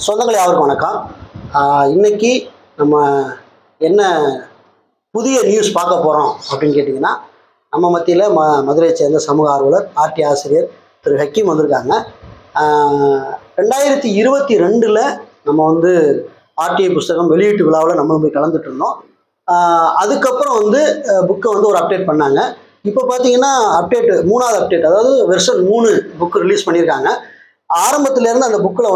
சொந்தங்கள் யாருக்கும் வணக்கம். இன்னைக்கு நம்ம என்ன புதிய நியூஸ் பார்க்க போகிறோம் அப்படின்னு கேட்டிங்கன்னா, நம்ம மத்தியில் மதுரையை சேர்ந்த சமூக ஆர்வலர் ஆர்டி ஆசிரியர் திரு ஹக்கீம் வந்திருக்காங்க. 2022 நம்ம வந்து ஆர்டிஐ புஸ்தகம் வெளியீட்டு விழாவில் நம்மளும் போய் கலந்துட்டு இருந்தோம். அதுக்கப்புறம் புக்கை ஒரு அப்டேட் பண்ணாங்க. இப்போ பார்த்தீங்கன்னா மூணாவது அப்டேட், அதாவது வெர்ஷன் 3 புக்கு ரிலீஸ் பண்ணியிருக்காங்க. ஆரம்பத்திலேருந்து அந்த புக்கில்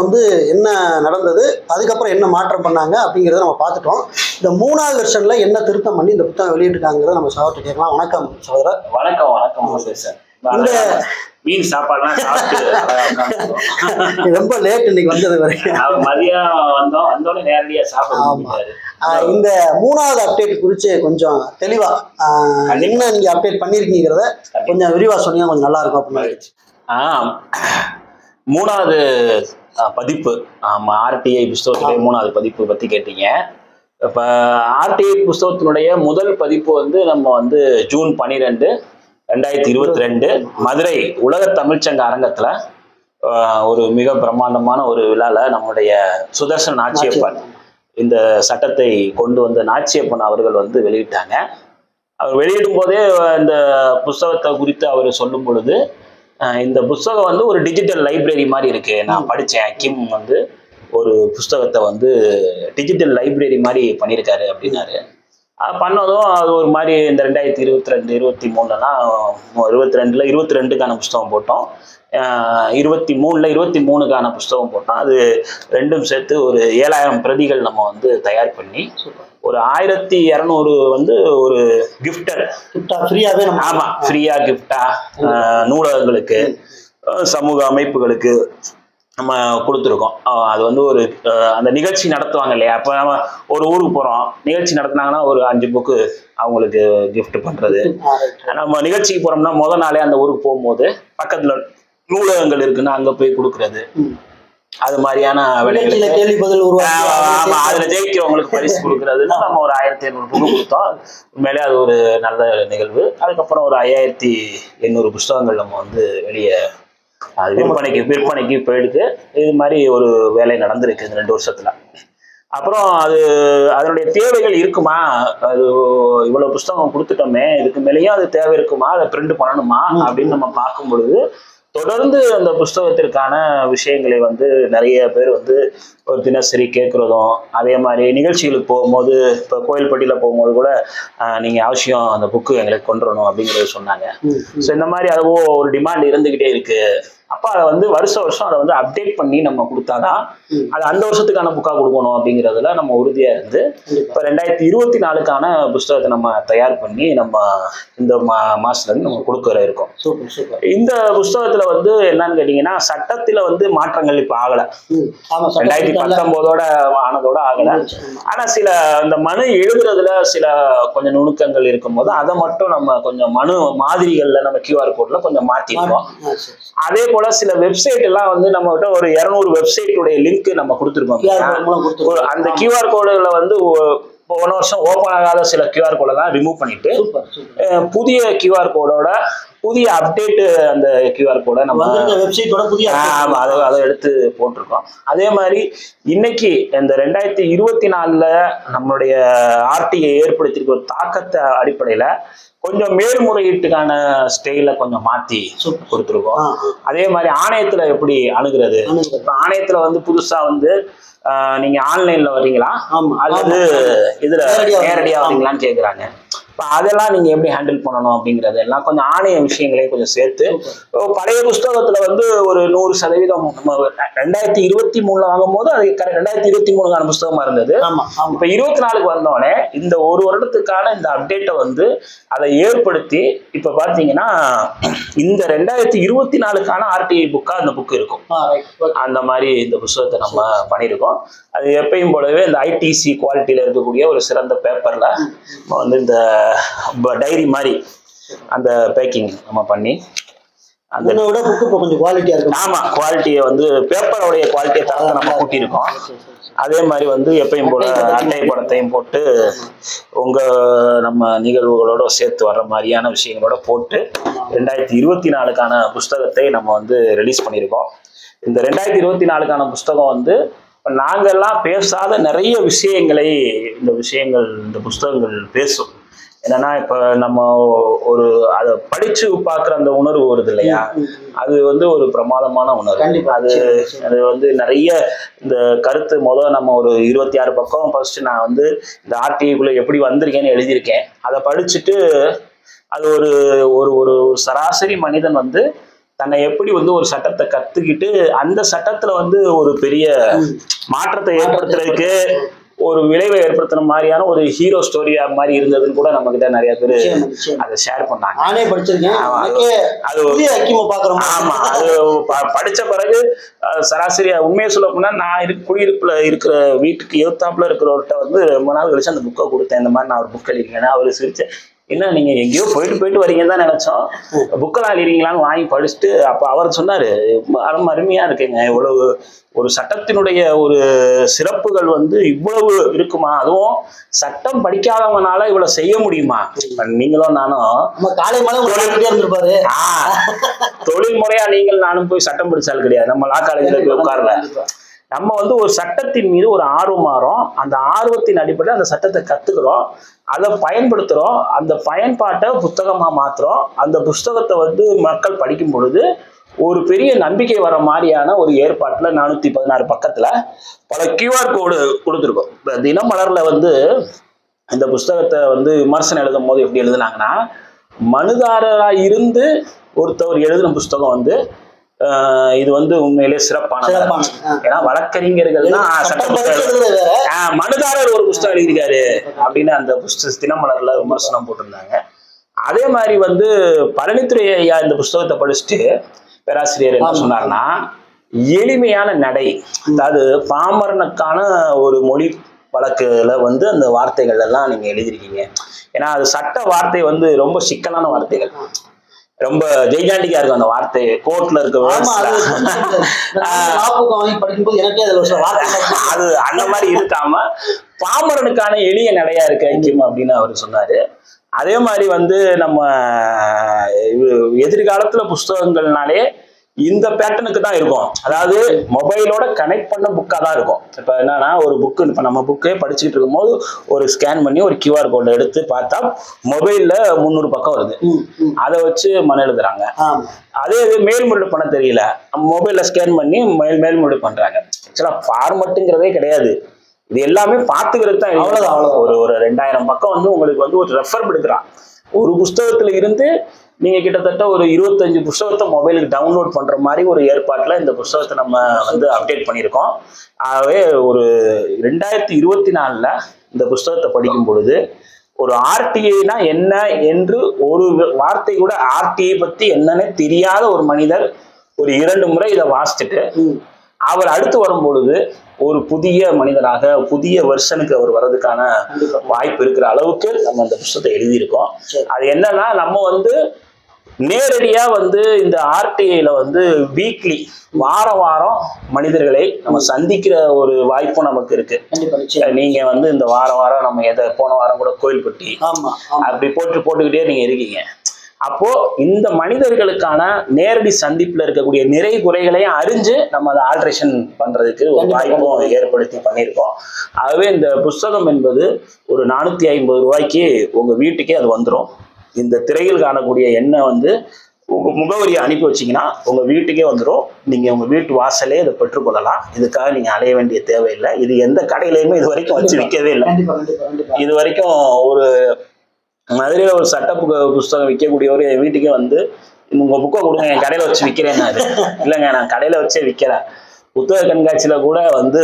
என்ன நடந்தது, அதுக்கப்புறம் என்ன மாற்றம் பண்ணாங்க அப்படிங்கிறத நம்ம பார்த்துட்டோம். இந்த 3வது வெர்ஷனில் என்ன திருத்தம் பண்ணி இந்த புத்தகம் வெளியிட்டிருக்காங்கிறத நம்ம சகோதரர் கேட்கலாம். வணக்கம் சகோதரர். வணக்கம். இந்த மீன் சாப்பாடுலாம் ரொம்ப லேட் இன்னைக்கு வந்தது வரைக்கும். மதியம் வந்தோடனே நேரடியா சாப்பிடுவாரு. இந்த 3வது அப்டேட் குறித்து கொஞ்சம் தெளிவா என்ன நீங்க அப்டேட் பண்ணிருக்கீங்கிறத கொஞ்சம் விரிவா சொன்னீங்கன்னா கொஞ்சம் நல்லா இருக்கும் அப்படின்னு. 3வது பதிப்பு ஆர்டிஐ புஸ்தகத்துடைய 3வது பதிப்பு பத்தி கேட்டீங்க. இப்ப ஆர்டிஐ புஸ்தகத்தினுடைய முதல் பதிப்பு நம்ம ஜூன் 12, 2022 மதுரை உலக தமிழ்ச்சங்க அரங்கத்துல ஒரு மிக பிரம்மாண்டமான ஒரு விழால நம்முடைய சுதர்சன் நாச்சியப்பன் இந்த சட்டத்தை கொண்டு வந்த நாச்சியப்பன் அவர்கள் வெளியிட்டாங்க. அவர் வெளியிடும் போதே இந்த புஸ்தகத்தை குறித்து அவர் சொல்லும் பொழுது, இந்த புஸ்தகம் ஒரு டிஜிட்டல் லைப்ரரி மாதிரி இருக்கு. நான் படித்தேன், ஹக்கீம் ஒரு புஸ்தகத்தை டிஜிட்டல் லைப்ரரி மாதிரி பண்ணியிருக்காரு அப்படின்னாரு. பண்ணதும் அது ஒரு மாதிரி இந்த 2022, 23லாம் 22க்கான புஸ்தகம் போட்டோம், 23க்கான புஸ்தகம் போட்டோம். அது ரெண்டும் சேர்த்து ஒரு 7000 பிரதிகள் நம்ம தயார் பண்ணி ஒரு 1200 ஒரு கிஃப்டர் ஃப்ரீயாவே. ஆமா, ஃப்ரீயா கிஃப்டா நூலகங்களுக்கு, சமூக அமைப்புகளுக்கு நம்ம கொடுத்துருக்கோம். அது ஒரு அந்த நிகழ்ச்சி நடத்துவாங்க இல்லையா, அப்போ நம்ம ஒரு ஊருக்கு போகிறோம், நிகழ்ச்சி நடத்துனாங்கன்னா ஒரு 5 புக்கு அவங்களுக்கு கிஃப்ட் பண்ணுறது. நம்ம நிகழ்ச்சிக்கு போகிறோம்னா முதல் நாளே அந்த ஊருக்கு போகும்போது பக்கத்தில் நூலகங்கள் இருக்குன்னா அங்கே போய் கொடுக்குறது, அது மாதிரியான வேலைகளுக்கு அதுல ஜெயிக்கிறவங்களுக்கு பரிசு கொடுக்கறதுன்னா நம்ம ஒரு 1500 புக்கு கொடுத்தோம். உண்மையிலே அது ஒரு நல்ல நிகழ்வு. அதுக்கப்புறம் ஒரு 5800 புஸ்தகங்கள் நம்ம வெளியே அது விற்பனைக்கு போயிடுது. இது மாதிரி ஒரு வேலை நடந்திருக்கு இந்த 2 வருஷத்துல. அப்புறம் அதனுடைய தேவைகள் இருக்குமா, அது இவ்வளவு புஸ்தகம் கொடுத்துட்டோமே, இதுக்கு மேலேயும் அது தேவை இருக்குமா, அதை பிரிண்ட் பண்ணணுமா அப்படின்னு நம்ம பார்க்கும் பொழுது தொடர்ந்து அந்த புஸ்தகத்திற்கான விஷயங்களை நிறைய பேர் ஒரு தினசரி கேட்குறதும், அதே மாதிரி நிகழ்ச்சிகளுக்கு போகும்போது, இப்போ கோயில்பட்டியில் போகும்போது கூட நீங்கள் அவசியம் அந்த புக்கு எங்களுக்கு கொண்டு வரணும் அப்படிங்கிறது சொன்னாங்க. ஸோ இந்த மாதிரி அதுவோ ஒரு டிமாண்ட் இருந்துக்கிட்டே இருக்கு. அப்போ அதை வருஷம் அதை அப்டேட் பண்ணி நம்ம கொடுத்தாதான் அது அந்த வருஷத்துக்கான புக்காக கொடுக்கணும் அப்படிங்கிறதுல நம்ம உறுதியாக இருந்து இப்போ 2024க்கான புஸ்தகத்தை நம்ம தயார் பண்ணி நம்ம இந்த மாசத்துலேருந்து நம்ம கொடுக்குற இருக்கோம். இந்த புஸ்தகத்தில் என்னன்னு கேட்டிங்கன்னா, சட்டத்தில் மாற்றங்கள் இப்போ ஆகலை, 2019 ஆனதோட ஆகலை. ஆனால் சில இந்த மனு எழுதுறதுல சில கொஞ்சம் நுணுக்கங்கள் இருக்கும்போது அதை மட்டும் நம்ம கொஞ்சம் மனு மாதிரிகளில் நம்ம QR கோட்ல கொஞ்சம் மாற்றிருக்கோம். அதே போல சில வெப்சைட் எல்லாம் நம்ம கிட்ட ஒரு 200 வெப்சைட்டுடைய லிங்க் நம்ம கொடுத்துருக்கோம். அந்த QR கோடுல போன வருஷம் ஓப்பன் ஆகாத சில QR கோடெல்லாம் ரிமூவ் பண்ணிட்டு புதிய QR கோடோட புதிய அப்டேட் அந்த QR கோடை நம்ம அதை எடுத்து போட்டிருக்கோம். அதே மாதிரி இன்னைக்கு இந்த 2024 நம்மளுடைய ஆர்டிஐ ஏற்படுத்தியிருக்க ஒரு தாக்கத்தை அடிப்படையில கொஞ்சம் மேல்முறையீட்டுக்கான ஸ்டைல கொஞ்சம் மாத்தி கொடுத்துருக்கோம். அதே மாதிரி ஆணையத்துல எப்படி அணுகிறது, இப்ப ஆணையத்துல புதுசா நீங்க ஆன்லைன்ல வர்றீங்களா அல்லது இதுல நேரடியா வரீங்களான்னு கேக்குறாங்க. இப்போ அதெல்லாம் நீங்கள் எப்படி ஹேண்டில் பண்ணணும் அப்படிங்கிறது எல்லாம் கொஞ்சம் ஆணைய விஷயங்களையும் கொஞ்சம் சேர்த்து, பழைய புஸ்தகத்தில் ஒரு 100% நம்ம 2023 வாங்கும் போது அது 2023க்கான புஸ்தகமாக இருந்தது. இப்போ 24க்கு வந்தோடனே இந்த ஒரு வருடத்துக்கான இந்த அப்டேட்டை அதை ஏற்படுத்தி இப்போ பார்த்தீங்கன்னா இந்த 2024க்கான ஆர்டிஐ புக்காக அந்த புக்கு இருக்கும். அந்த மாதிரி இந்த புஸ்தகத்தை நம்ம பண்ணியிருக்கோம். அது எப்பயும் போலவே இந்த ஐடிசி குவாலிட்டியில் இருக்கக்கூடிய ஒரு சிறந்த பேப்பரில் இந்த டைரி மாதிரி அந்த பேக்கிங் நம்ம பண்ணி அந்த கொஞ்சம் குவாலிட்டியா இருக்கும். ஆமா, குவாலிட்டியை பேப்பரோடைய குவாலிட்டியை தரத்தை நம்ம கூட்டியிருக்கோம். அதே மாதிரி எப்பயும் போல அட்டை படத்தையும் போட்டு உங்க நம்ம நிகழ்வுகளோட சேர்த்து வர்ற மாதிரியான விஷயங்களோட போட்டு 2024க்கான புஸ்தகத்தை நம்ம ரிலீஸ் பண்ணியிருக்கோம். இந்த 2024க்கான புஸ்தகம் நாங்கெல்லாம் பேசாத நிறைய விஷயங்களை இந்த புஸ்தகங்கள் பேசும். என்னன்னா இப்ப நம்ம ஒரு அதை படிச்சு பார்க்குற அந்த உணர்வு வருது இல்லையா, அது வந்து ஒரு பிரமாதமான உணர்வு. அது வந்து நிறைய இந்த கருத்து நம்ம ஒரு 26 பக்கம் ஃபர்ஸ்ட் நான் வந்து இந்த ஆர்டிஐக்குள்ள எப்படி வந்திருக்கேன்னு எழுதியிருக்கேன். அதை படிச்சுட்டு அது ஒரு ஒரு ஒரு சராசரி மனிதன் வந்து தன்னை எப்படி வந்து ஒரு சட்டத்தை கத்துக்கிட்டு அந்த சட்டத்துல வந்து ஒரு பெரிய மாற்றத்தை ஏற்படுத்துறதுக்கு ஒரு விளைவை ஏற்படுத்துற மாதிரியான ஒரு ஹீரோ ஸ்டோரியா மாதிரி இருந்ததுன்னு கூட நம்ம கிட்ட நிறைய பேர் அதை ஷேர் பண்ணாங்க. நானே படிச்சிருக்கேன். ஆமா, அது படிச்ச பிறகு சராசரியா உண்மையை சொல்ல போனா நான் குடியிருப்புல இருக்கிற வீட்டுக்கு எதிர்த்தாப்புல இருக்கிறவர்கிட்ட வந்து ரொம்ப நாள் கழிச்சு அந்த புக்கை கொடுத்தேன். இந்த மாதிரி நான் ஒரு புக் எழுதிருக்கேன். அவரு சிரிச்சேன், என்ன நீங்க எங்கேயோ போயிட்டு வரீங்கன்னு தான் நினைச்சோம், புக்கெல்லாம் எழுதிறீங்களான்னு வாங்கி படிச்சுட்டு அப்ப அவர் சொன்னாரு, ரொம்ப அருமையா இருக்குங்க, இவ்வளவு ஒரு சட்டத்தினுடைய ஒரு சிறப்புகள் வந்து இவ்வளவு இருக்குமா, அதுவும் சட்டம் படிக்காதவங்கனால இவ்வளவு செய்ய முடியுமா. நீங்களும் நானும் காலை இருந்திருப்பாரு, தொழில் முறையா நீங்கள் நானும் போய் சட்டம் படிச்சாலும் கிடையாது, நம்ம லா காலேஜ்ல போய் உட்கார்ல. நம்ம வந்து ஒரு சட்டத்தின் மீது ஒரு ஆர்வம் மாறும், அந்த ஆர்வத்தின் அடிப்படையில் அந்த சட்டத்தை கத்துக்கிறோம், அதை பயன்படுத்துறோம், அந்த பயன்பாட்டை புத்தகமா மாத்துறோம். அந்த புஸ்தகத்தை வந்து மக்கள் படிக்கும் பொழுது ஒரு பெரிய நம்பிக்கை வர மாதிரியான ஒரு ஏற்பாட்டுல 416 பக்கத்துல பல கியூஆர் கோடு கொடுத்துருக்கோம். தினமலர்ல வந்து இந்த புஸ்தகத்தை வந்து விமர்சனம் எழுதும் போது எப்படி எழுதுனாங்கன்னா, மனுதாரரா இருந்து ஒருத்தவர் எழுதின புஸ்தகம் வந்து இது வந்து உண்மையிலே சிறப்பானது. ஏன்னா வழக்கறிஞர்கள் தான் சட்ட புத்தகம், மனுதாரர் ஒரு புஸ்தகம் எழுதியிருக்காரு அப்படின்னு அந்த தினமலர்ல விமர்சனம் போட்டிருந்தாங்க. அதே மாதிரி வந்து பழனித்துறை ஐயா இந்த புஸ்தகத்தை படிச்சுட்டு பேராசிரியர் என்ன சொன்னார்னா, எளிமையான நடை, அதாவது பாமரனுக்கான ஒரு மொழி வழக்குல வந்து அந்த வார்த்தைகள் எல்லாம் நீங்க எழுதிருக்கீங்க. ஏன்னா அது சட்ட வார்த்தை வந்து ரொம்ப சிக்கலான வார்த்தைகள், ரொம்ப ஜெய்ஜாண்டிக்கா இருக்கும் அந்த வார்த்தை, கோர்ட்ல இருக்க அது அந்த மாதிரி இருக்காம பாமரனுக்கான எளிய நடையா இருக்கு ஐக்கியம் அப்படின்னு அவர் சொன்னாரு. அதே மாதிரி வந்து நம்ம எதிர்காலத்துல புஸ்தகங்கள்னாலே இந்த பேட்டர்னுக்கு தான் இருக்கும், அதாவது மொபைலோட கனெக்ட் பண்ண புக்கா தான் இருக்கும். இப்ப என்னன்னா ஒரு புக்கு, இப்ப நம்ம புக்கே படிச்சுட்டு இருக்கும் போது ஒரு ஸ்கேன் பண்ணி ஒரு கியூஆர் கோடை எடுத்து பார்த்தா மொபைல்ல 300 பக்கம் வருது, அதை வச்சு எழுதுறாங்க. அதே மேல்முறை பண்ண தெரியல, மொபைல்ல ஸ்கேன் பண்ணி மேல்முறை பண்றாங்க. ஆக்சுவலா ஃபார்மட்டுங்கிறதே கிடையாது, இது எல்லாமே பார்த்துக்கிறது தான். அவ்வளவுதான். ஒரு 2000 பக்கம் வந்து உங்களுக்கு வந்து ஒரு ரெஃபர் எடுக்கிறான். ஒரு புஸ்தகத்துல இருந்து நீங்க கிட்டத்தட்ட ஒரு 25 புஸ்தகத்தை மொபைலுக்கு டவுன்லோட் பண்ற மாதிரி ஒரு ஏற்பாட்டுல இந்த புஸ்தகத்தை நம்ம வந்து அப்டேட் பண்ணியிருக்கோம். ஆகவே ஒரு 2024ல இந்த புஸ்தகத்தை படிக்கும் பொழுது ஒரு ஆர்டிஐனா என்ன என்று ஒரு வார்த்தை கூட, ஆர்டிஐ பத்தி என்னன்னு தெரியாத ஒரு மனிதர் ஒரு 2 முறை இதை வாசிச்சுட்டு அவர் அடுத்து வரும் பொழுது ஒரு புதிய மனிதராக புதிய வெர்ஷனுக்கு அவர் வர்றதுக்கான வாய்ப்பு இருக்கிற அளவுக்கு நம்ம அந்த புத்தகத்தை எழுதியிருக்கோம். அது என்னன்னா, நம்ம வந்து நேரடியா வந்து இந்த ஆர்டிஐல வந்து வீக்லி வாரம் மனிதர்களை நம்ம சந்திக்கிற ஒரு வாய்ப்பும் நமக்கு இருக்கு. நீங்க வந்து இந்த வாரம் நம்ம போன வாரம் கூட கோயில்பட்டி அப்படி போட்டுக்கிட்டே நீங்க இருக்கீங்க. அப்போ இந்த மனிதர்களுக்கான நேரடி சந்திப்புல இருக்கக்கூடிய நிறை குறைகளையும் அறிஞ்சு நம்ம அதை ஆல்ட்ரேஷன் பண்றதுக்கு ஒரு வாய்ப்பும் ஏற்படுத்தி பண்ணியிருக்கோம். ஆகவே இந்த புஸ்தகம் என்பது ஒரு 450 ரூபாய்க்கு உங்க வீட்டுக்கே அது வந்துடும். இந்த திரையில் காணக்கூடிய எண்ணெய் வந்து உங்க முகவரியை அனுப்பி வச்சீங்கன்னா உங்க வீட்டுக்கே வந்துடும். நீங்க உங்க வீட்டு வாசலே இதை பெற்றுக்கொள்ளலாம். இதுக்காக நீங்க அலைய வேண்டிய தேவையில்லை. இது எந்த கடையிலையுமே இது வரைக்கும் வச்சு விற்கவே இல்லை. இது வரைக்கும் ஒரு மதுரையில ஒரு சட்ட புஸ்தகம் விற்கக்கூடியவர் என் வீட்டுக்கே வந்து உங்க புக்கை கொடுங்க, என் கடையில வச்சு விற்கிறேன்னாரு. இல்லைங்க, நான் கடையில வச்சே விற்கிறேன். புத்தக கண்காட்சியில கூட வந்து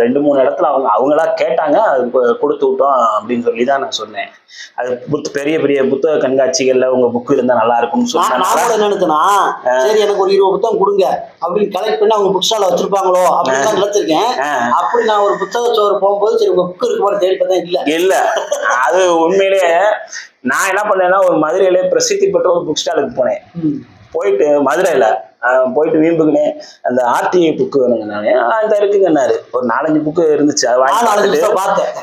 2-3 இடத்துல அவங்களா கேட்டாங்க, அது கொடுத்து விட்டோம் அப்படின்னு சொல்லி தான் நான் சொன்னேன். அது பெரிய புத்தக கண்காட்சிகள்ல உங்க புக்கு இருந்தா நல்லா இருக்கும்னு சொன்னேன். சரி, எனக்கு ஒரு 20 புத்தகம் கொடுங்க அப்படின்னு கலெக்ட் பண்ணி அவங்க புக் ஸ்டால்ல வச்சிருப்பாங்களோ அப்படின்னு நினைச்சிருக்கேன். அப்படி நான் ஒரு புத்தக சோறு போகும்போது சரி உங்க புக்கு இருக்கு மாதிரி தேடி பார்த்தா இல்ல. அது உண்மையிலேயே நான் என்ன பண்ணேன்னா, ஒரு மதுரையிலே பிரசித்தி பெற்ற ஒரு புக் ஸ்டாலுக்கு போனேன். போயிட்டு மதுரையில போயிட்டு வீம்புக்குனே அந்த ஆர்டிஐ புக்கு வேணுங்க. நானே இந்த இருக்குங்கன்னாரு. ஒரு 4-5 புக்கு இருந்துச்சு. அது வாங்கி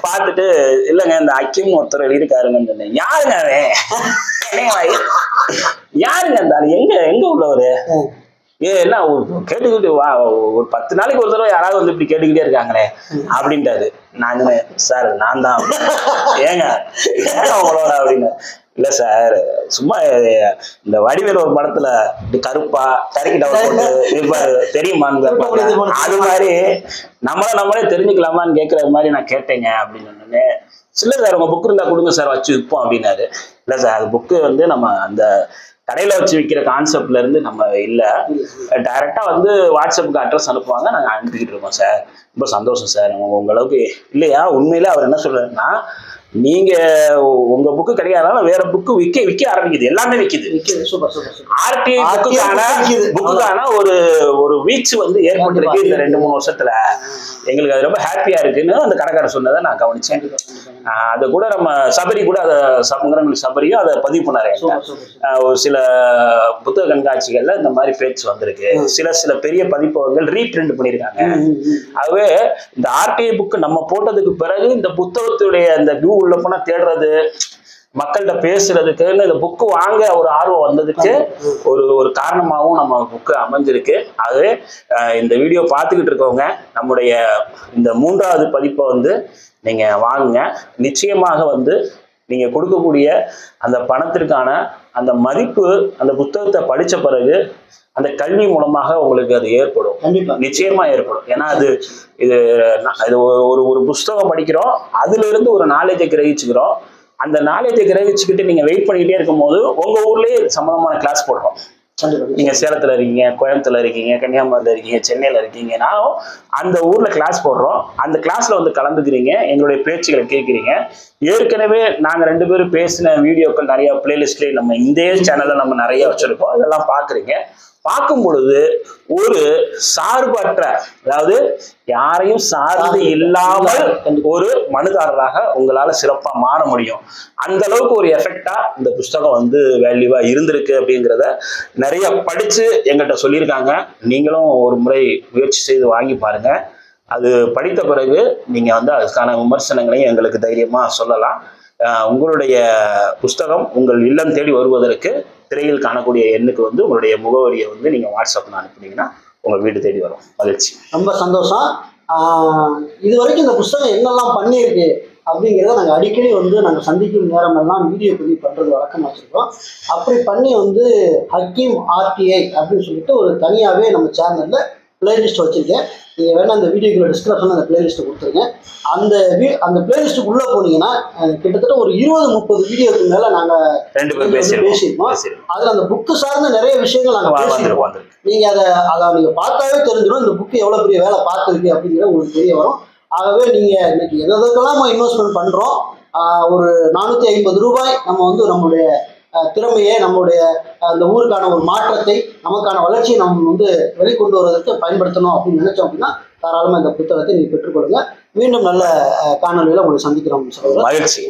பார்த்துட்டு இல்லைங்க இந்த அக்கிம் ஒருத்தர் எழுதியிருக்காருங்கன்னு சொன்னேன். யாருங்க அவன்? யாருங்க இருந்தாரு? எங்க உள்ளவரு? என்ன கேட்டுக்கிட்டு வா, ஒரு 10 நாளைக்கு ஒரு தடவை யாராவது வந்து இப்படி கேட்டுக்கிட்டே இருக்காங்களே அப்படின்ட்டாரு. நான் சார் நான் தான் ஏங்க அவங்களோட அப்படின்னு. இல்ல சார் சும்மா இந்த வடிவேல் ஒரு படத்துல இப்படி கருப்பா டர்க்கி டவர் போட்டு இருப்பாரு தெரியுமான்னு, அது மாதிரி நம்மளே தெரிஞ்சுக்கலாமான்னு கேட்கற மாதிரி நான் கேட்டேங்க அப்படின்னு சொன்னேன்னு. இல்ல சார் உங்க புக் இருந்தா கொடுங்க சார் வச்சு விற்போம் அப்படின்னாரு. இல்ல சார் அது புக்கு வந்து நம்ம அந்த கடையில வச்சு விற்கிற கான்செப்ட்ல இருந்து நம்ம இல்ல, டைரக்டா வந்து வாட்ஸ்அப்புக்கு அட்ரஸ் அனுப்புவாங்க, நாங்க அனுப்பிக்கிட்டு இருக்கோம் சார். ரொம்ப சந்தோஷம் சார். உங்க அளவுக்கு இல்லையா. உண்மையில அவர் என்ன சொல்றாருன்னா, நீங்க உங்க புக்கு கிடைக்காதனால வேற புக்கு விற்க ஆரம்பிக்குது, எல்லாமே விற்கிது. ஆர்டிஐ புக்குக்கான ஒரு வீச்சு வந்து ஏற்பட்டிருக்கு இந்த 2-3 வருஷத்துல. எங்களுக்கு அது ரொம்ப ஹாப்பியா இருக்குன்னு அந்த கடைக்காரர் சொன்னதை நான் கவனிச்சேன். அதை கூட நம்ம சபரி கூட அதை சபரியும் அதை பதிவு பண்ணாரு. ஒரு சில புத்தக கண்காட்சிகள்ல இந்த மாதிரி பேச்சு வந்திருக்கு. சில பெரிய பதிப்பகங்கள் ரீபிரிண்ட் பண்ணியிருக்காங்க. ஆகவே இந்த ஆர்டிஐ புக்கு நம்ம போட்டதுக்கு பிறகு இந்த புத்தகத்துடைய அந்த உள்ள போனா தேடுறது, மக்கள்கிட்ட பேசுறதுக்குன்னு இந்த புக்கு வாங்க ஒரு ஆர்வம் வந்ததுக்கு ஒரு காரணமாகவும் நம்ம புக்கு அமைஞ்சிருக்கு. ஆகவே இந்த வீடியோ பார்த்துக்கிட்டு இருக்கவங்க நம்முடைய இந்த 3வது பதிப்பை வந்து நீங்க வாங்குங்க. நிச்சயமாக வந்து நீங்க கொடுக்கக்கூடிய அந்த பணத்திற்கான அந்த மதிப்பு அந்த புத்தகத்தை படிச்ச பிறகு அந்த கல்வி மூலமாக உங்களுக்கு அது ஏற்படும், நிச்சயமா ஏற்படும். ஏன்னா இது ஒரு புஸ்தகம் படிக்கிறோம், அதுல இருந்து ஒரு நாலேஜை கிரகிச்சுக்கிறோம். அந்த நாலேஜை கிரகிச்சுக்கிட்டு நீங்க வெயிட் பண்ணிக்கிட்டே இருக்கும் போது உங்க ஊர்லயே சம்பந்தமான கிளாஸ் போடுறோம். நீங்க சேலத்துல இருக்கீங்க, கோயம்புத்தூர்ல இருக்கீங்க, கன்னியாகுமரியில இருக்கீங்க, சென்னையில இருக்கீங்கனாலும் அந்த ஊர்ல கிளாஸ் போடுறோம். அந்த கிளாஸ்ல வந்து கலந்துக்கிறீங்க, எங்களுடைய பேச்சுகளை கேட்குறீங்க. ஏற்கனவே நாங்க 2 பேரும் பேசின வீடியோக்கள் நிறைய பிளேலிஸ்ட்லயே நம்ம இந்த சேனல்ல நம்ம நிறைய வச்சிருக்கோம். அதெல்லாம் பாக்குறீங்க. பார்க்கும் பொழுது ஒரு சார்பற்ற, அதாவது யாரையும் சார்ந்து இல்லாமல் ஒரு மனுதாரராக உங்களால சிறப்பா மாற முடியும். அந்த அளவுக்கு ஒரு எஃபெக்டா இந்த புஸ்தகம் வந்து வேல்யூவா இருந்திருக்கு அப்படிங்கிறத நிறைய படிச்சு எங்கிட்ட சொல்லியிருக்காங்க. நீங்களும் ஒரு முறை முயற்சி செய்து வாங்கி பாருங்க. அது படித்த பிறகு நீங்க வந்து அதுக்கான விமர்சனங்களையும் எங்களுக்கு தைரியமா சொல்லலாம். உங்களுடைய புஸ்தகம் உங்கள் இல்லம் தேடி வருவதற்கு திரையில் காணக்கூடிய எண்ணுக்கு வந்து உங்களுடைய முகவரியை வந்து நீங்க வாட்ஸ்அப்ல அனுப்புனீங்கன்னா உங்க வீடு தேடி வரும். மகிழ்ச்சி. ரொம்ப சந்தோஷம். இது வரைக்கும் இந்த புஸ்தகம் என்னெல்லாம் பண்ணியிருக்கு அப்படிங்கிறத நாங்கள் அடிக்கடி வந்து நாங்கள் சந்திக்கும் நேரமெல்லாம் வீடியோ பதிவு பண்ணுறது வழக்கம் வச்சுருக்கோம். அப்படி பண்ணி வந்து ஹக்கீம் ஆர்டிஐ அப்படின்னு சொல்லிட்டு ஒரு தனியாகவே நம்ம சேனலில் பிளேலிஸ்ட் வச்சுருக்கேன். நீங்கள் வேணால் அந்த வீடியோக்குள்ள டிஸ்கிரிப்ஷனில் அந்த பிளேலிஸ்ட்டை கொடுத்துருக்கேன். அந்த பிளேலிஸ்ட்டுக்கு உள்ளே போனீங்கன்னா கிட்டத்தட்ட ஒரு 20-30 வீடியோக்கு மேலே நாங்கள் 2 பேரும் பேசியிருக்கோம். அதில் அந்த புக்கு சார்ந்த நிறைய விஷயங்கள் நாங்கள் பேசியிருக்கோம். நீங்கள் அதை நீங்கள் பார்த்தாவே தெரிஞ்சிடும் இந்த புக்கு எவ்வளோ பெரிய வேலை பார்த்துருக்கு அப்படிங்கிறது உங்களுக்கு தெரிய வரும். ஆகவே நீங்கள் இன்னைக்கு எதற்கெல்லாம் நம்ம இன்வெஸ்ட்மெண்ட் பண்ணுறோம், ஒரு 450 ரூபாய் நம்ம வந்து நம்மளுடைய திறமையை, நம்மளுடைய அந்த ஊருக்கான ஒரு மாற்றத்தை, நமக்கான வளர்ச்சியை நம்ம வந்து வெளிக்கொண்டு வருவதற்கு பயன்படுத்தணும் அப்படின்னு நினைச்சோம் அப்படின்னா தாராளமாக இந்த புத்தகத்தை நீங்கள் பெற்றுக்கொள்ளுங்க. மீண்டும் நல்ல காணொலியில் உங்களை சந்திக்கிறோம். மகிழ்ச்சி.